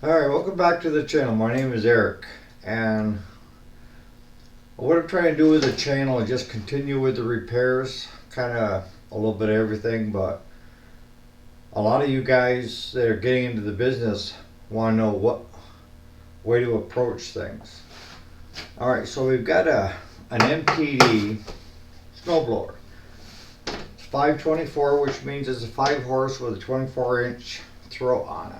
Alright, welcome back to the channel. My name is Eric, and what I'm trying to do with the channel is just continue with the repairs, kind of a little bit of everything, but a lot of you guys that are getting into the business want to know what way to approach things. Alright, so we've got an MTD snowblower. It's 524, which means it's a 5 horse with a 24-inch throat on it.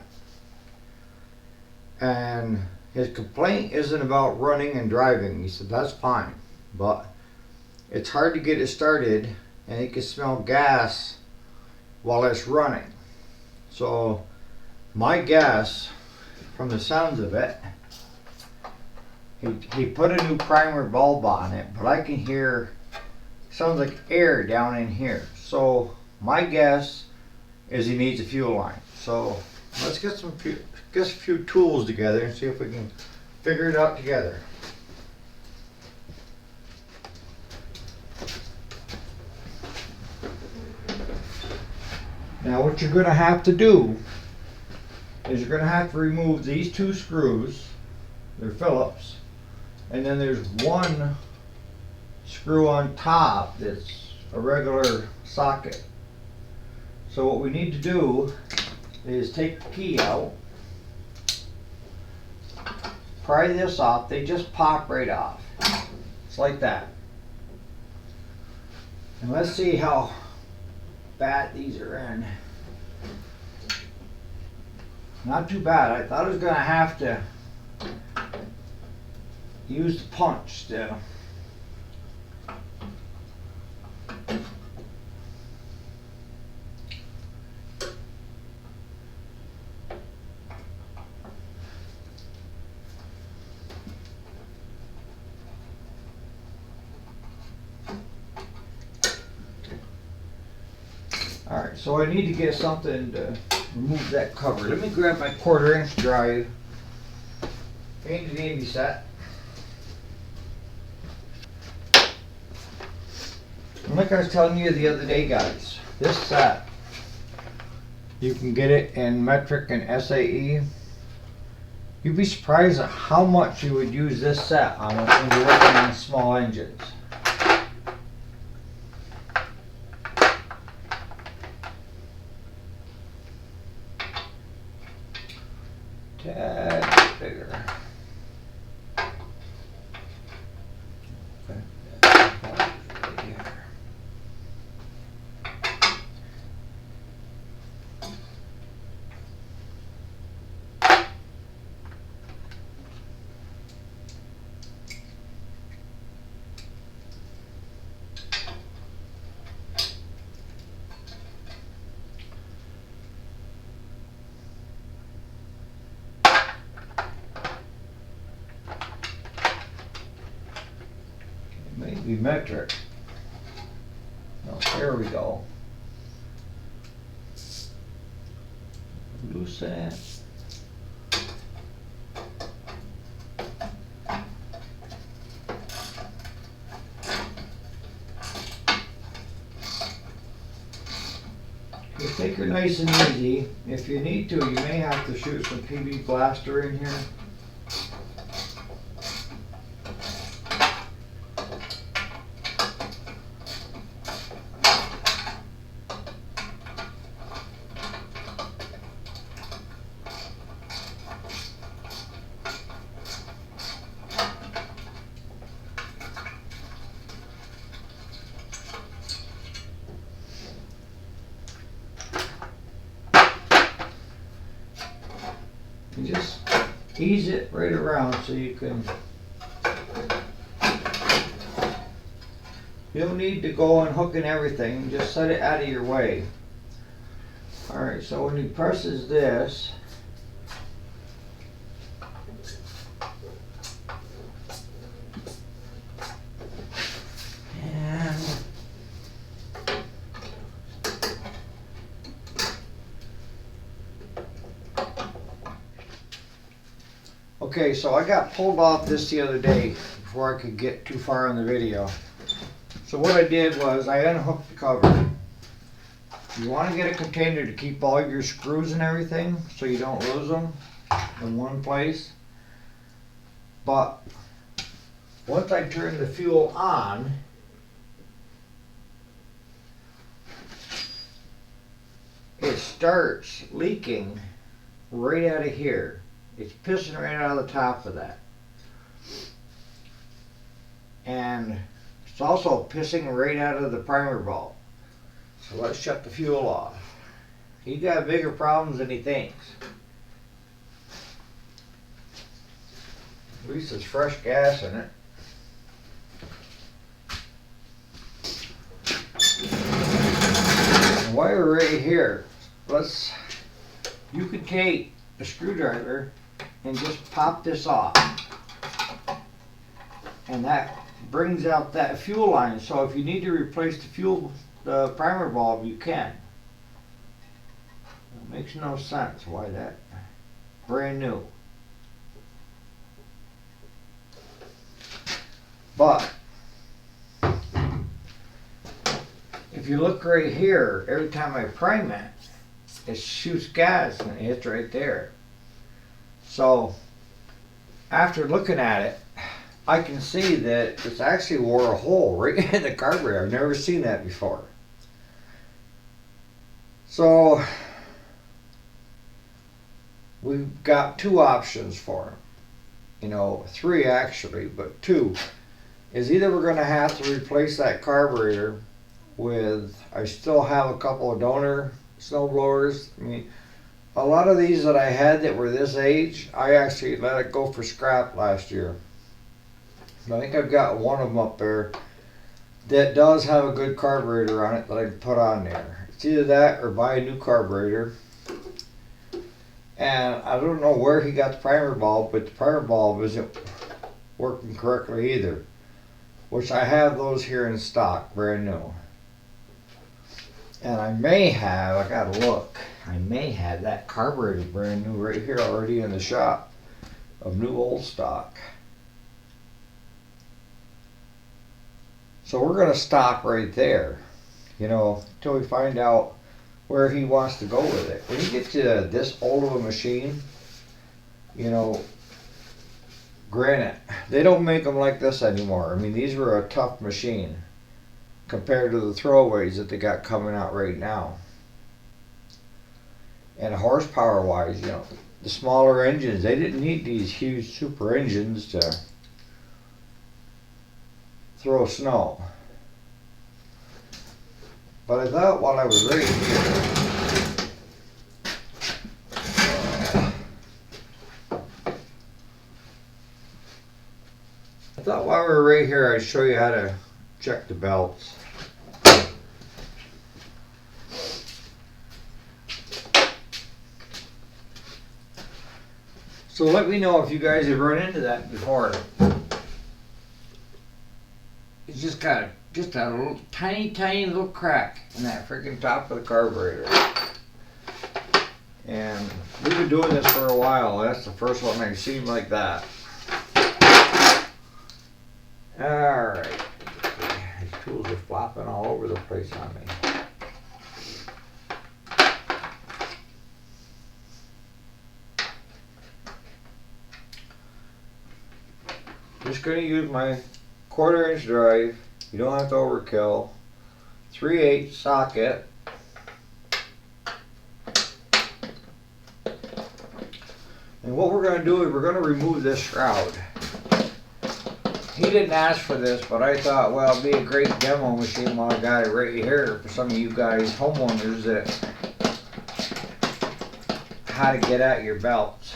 And his complaint isn't about running and driving. He said that's fine, but it's hard to get it started and he can smell gas while it's running. So my guess, from the sounds of it, he put a new primer bulb on it, but I can hear, sounds like air down in here. So my guess is he needs a fuel line. So let's get a few tools together and see if we can figure it out together. Now what you're going to have to do is you're going to have to remove these two screws. They're Phillips, and then there's one screw on top that's a regular socket. So what we need to do is take the key out, pry this off. They just pop right off. It's like that. And let's see how bad these are in. Not too bad. I thought I was going to have to use the punch still. Alright, so I need to get something to remove that cover. Let me grab my 1/4-inch drive. Handy dandy set. And like I was telling you the other day, guys, this set, you can get it in metric and SAE. You'd be surprised at how much you would use this set on when you're working on small engines. Tad bigger. Okay. Right here. Maybe metric. Oh, there we go. Loose that. You take her nice and easy. If you need to, you may have to shoot some PB blaster in here. And just ease it right around so you can, you don't need to go and hook in everything, just set it out of your way. Alright, so when he presses this, and okay, so I got pulled off this the other day before I could get too far in the video. So what I did was I unhooked the cover. You want to get a container to keep all your screws and everything so you don't lose them. in one place. But once I turn the fuel on, it starts leaking right out of here. It's pissing right out of the top of that. And it's also pissing right out of the primer bulb. So let's shut the fuel off. He got bigger problems than he thinks. At least there's fresh gas in it. And while we're right here, you could take a screwdriver and just pop this off. And that brings out that fuel line. So if you need to replace the primer bulb, you can. It makes no sense why that. Brand new. But if you look right here, every time I prime it, it shoots gas and it hits right there. So after looking at it, I can see that it's actually wore a hole right in the carburetor. I've never seen that before. So we've got two options for him. You know, three actually, but two. Is either we're going to have to replace that carburetor with, I still have a couple of donor snowblowers. I mean, a lot of these that I had that were this age, I actually let it go for scrap last year. I think I've got one of them up there that does have a good carburetor on it that I can put on there. It's either that or buy a new carburetor. And I don't know where he got the primer bulb, but the primer bulb isn't working correctly either. Which I have those here in stock, brand new. And I may have, I gotta look, I may have that carburetor brand new right here already in the shop of new old stock. So we're gonna stop right there, you know, until we find out where he wants to go with it. When you get to this old of a machine, you know, granted, they don't make them like this anymore. I mean, these were a tough machine compared to the throwaways that they got coming out right now. And horsepower wise, you know, the smaller engines, they didn't need these huge super engines to throw snow. But I thought while I was right here, while we're right here, I'd show you how to check the belts. So let me know if you guys have run into that before. It's just got a little tiny little crack in that freaking top of the carburetor. And we've been doing this for a while. That's the first one I've seen like that. Alright, these tools are flopping all over the place on me. Just going to use my 1/4 inch drive. You don't have to overkill. 3/8 socket. And what we're going to do is we're going to remove this shroud. He didn't ask for this, but I thought, well, it'd be a great demo machine while I got it right here for some of you guys, homeowners, that how to get at your belts.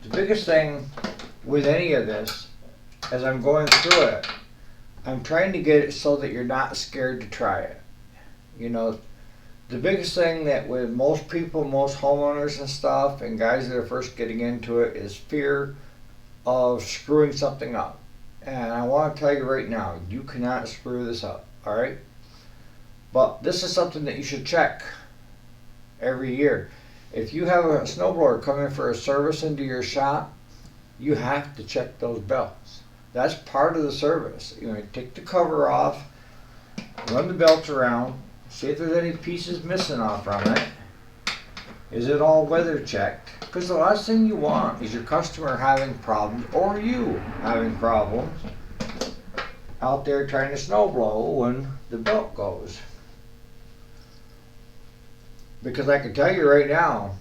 The biggest thing with any of this, as I'm going through it, I'm trying to get it so that you're not scared to try it. You know, the biggest thing that with most people, most homeowners and stuff, and guys that are first getting into it, is fear of screwing something up. And I want to tell you right now, you cannot screw this up, alright? But this is something that you should check every year. If you have a snowblower coming for a service into your shop, you have to check those belts. That's part of the service. You know, take the cover off, run the belts around, See if there's any pieces missing off from it. Is it all weather checked? Because the last thing you want is your customer having problems or you having problems out there trying to snow blow when the belt goes. Because I can tell you right now,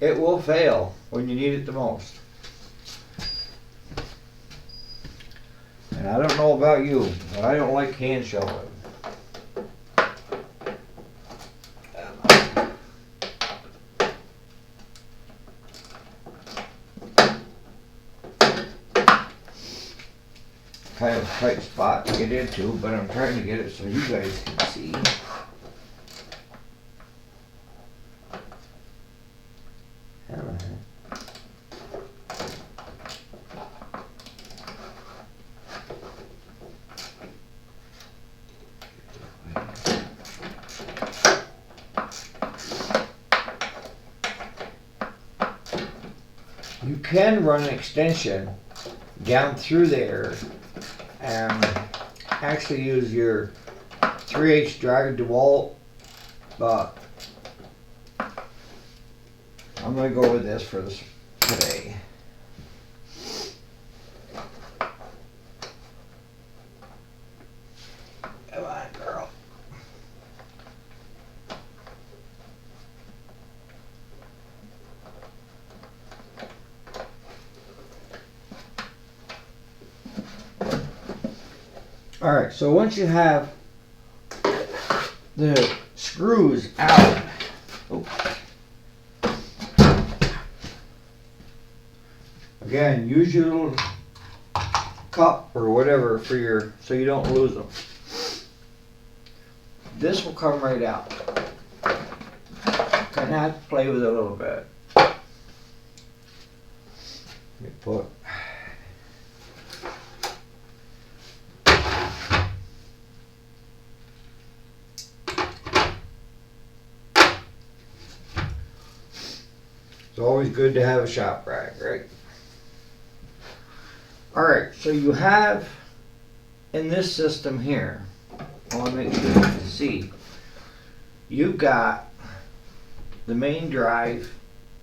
it will fail when you need it the most. And I don't know about you, but I don't like hand shoveling. Kind of a tight spot to get into, but I'm trying to get it so you guys can see. You can run an extension down through there and actually use your 3/8 drag DeWalt, but I'm going to go with this for this today. Come on, girl. Alright, so once you have the screws out, again, use your little cup or whatever for your, so you don't lose them. This will come right out. Kind of have to play with it a little bit. Let me put. It's always good to have a shop rag, right? Alright, so you have in this system here, I want to make sure you can see, you've got the main drive,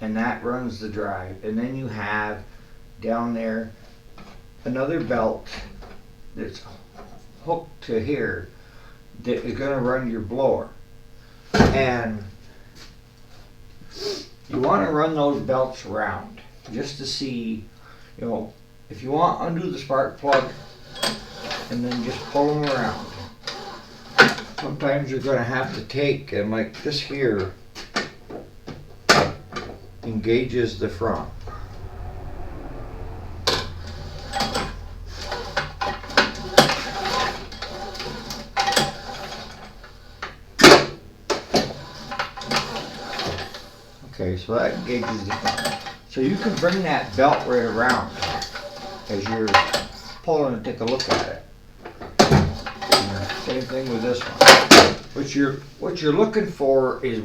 and that runs the drive, and then you have down there another belt that's hooked to here that is going to run your blower. And you want to run those belts around just to see, you know, if you want, undo the spark plug and then just pull them around. Sometimes you're going to have to take, and like this here engages the front. Okay, so that engages the front. So you can bring that belt right around as you're pulling and take a look at it. And same thing with this one. What you're looking for is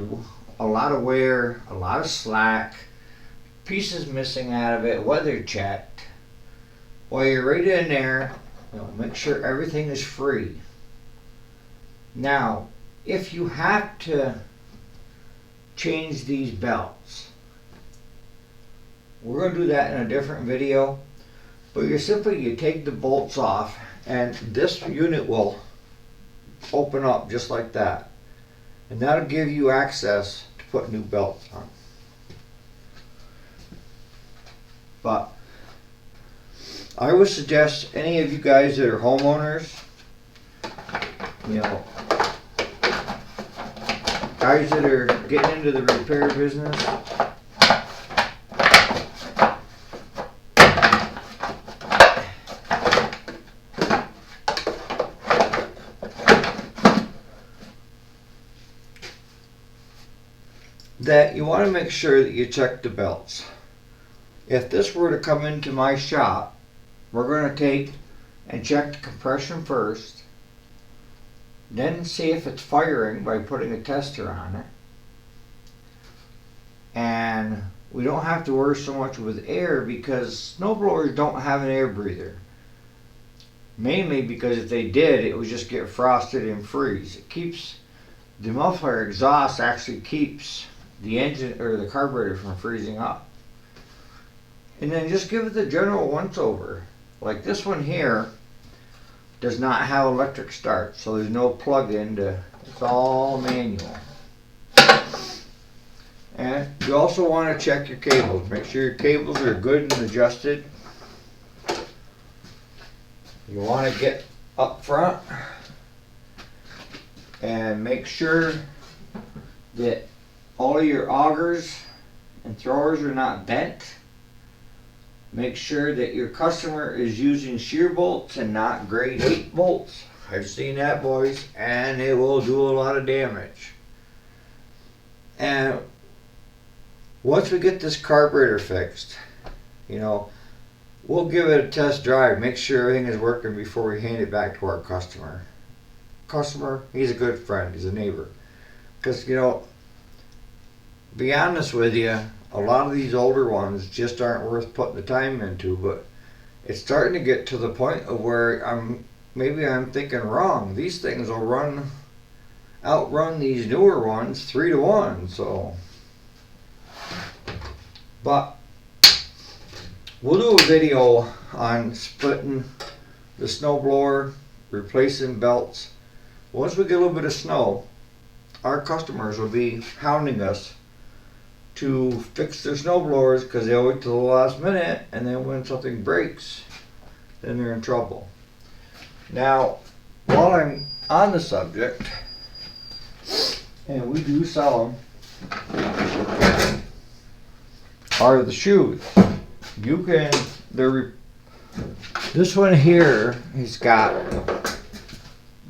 a lot of wear, a lot of slack, pieces missing out of it, weather checked. While you're right in there, you know, make sure everything is free. Now, if you have to change these belts, we're going to do that in a different video, but you take the bolts off and this unit will open up just like that, and that'll give you access to put new belts on. But I would suggest any of you guys that are homeowners, you know, guys that are getting into the repair business, that you want to make sure that you check the belts. If this were to come into my shop, we're going to take and check the compression first, then see if it's firing by putting a tester on it. And we don't have to worry so much with air because snowblowers don't have an air breather. Mainly because if they did, it would just get frosted and freeze. It keeps the muffler exhaust actually keeps the engine or the carburetor from freezing up. And then just give it the general once over. Like this one here does not have electric start, so there's no plug-in to, it's all manual. And you also want to check your cables. Make sure your cables are good and adjusted. You want to get up front and make sure that all of your augers and throwers are not bent. Make sure that your customer is using shear bolts and not grade 8 bolts. I've seen that, boys, and it will do a lot of damage. And once we get this carburetor fixed, you know, we'll give it a test drive, make sure everything is working before we hand it back to our customer. Customer, he's a good friend, he's a neighbor. Because, you know, be honest with you, a lot of these older ones just aren't worth putting the time into, but it's starting to get to the point of where maybe I'm thinking wrong. These things will outrun these newer ones 3 to 1, so. But we'll do a video on splitting the snowblower, replacing belts. Once we get a little bit of snow, our customers will be hounding us to fix their snowblowers because they'll wait till the last minute, and then when something breaks, then they're in trouble. Now, while I'm on the subject, and we do sell them, are the shoes. You can, this one here has got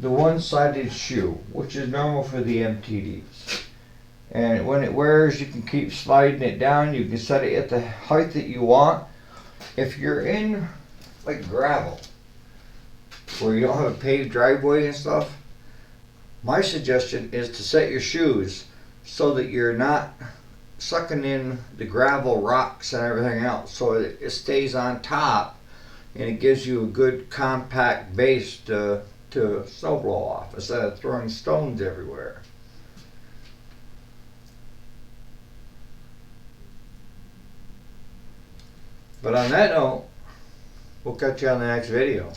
the one-sided shoe, which is normal for the MTDs. And when it wears, you can keep sliding it down. You can set it at the height that you want. If you're in like gravel, where you don't have a paved driveway and stuff, my suggestion is to set your shoes so that you're not sucking in the gravel, rocks, and everything else, so it stays on top and it gives you a good compact base to snow blow off instead of throwing stones everywhere. But on that note, we'll catch you on the next video.